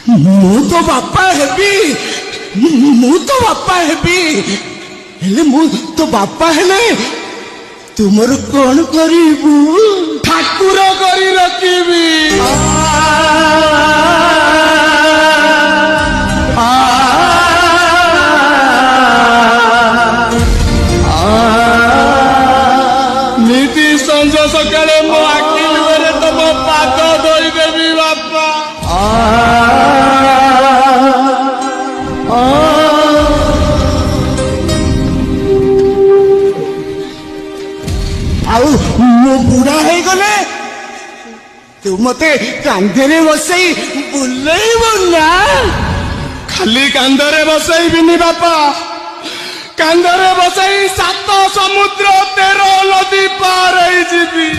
ମୁଁ ତ ବାପା ହେବି, ମୁଁ ତ ବାପା ହେବି, ହେଲେ ମୁଁ ତ ବାପା ହେଲେ ତୁମର କଣ କରିବୁ? ଠାକୁର କରି ରଖିବି। ନିତି ସଞ୍ଜ ସକାଳେ ମୋ ଆଖି ଲୁହରେ ତମ ପାଦ ଧୋଇଦେବି ବାପା। ଆଉ ମୁଁ ବୁଢା ହେଇଗଲେ ତୁ ମତେ କାନ୍ଧରେ ବସେଇ ବୁଲେଇବୁ ନା? ଖାଲି କାନ୍ଧରେ ବସେଇବିନି ବାପା, କାନ୍ଧରେ ବସେଇ 7 ସମୁଦ୍ର 13 ନଦୀ ପାର ହେଇଯିବି।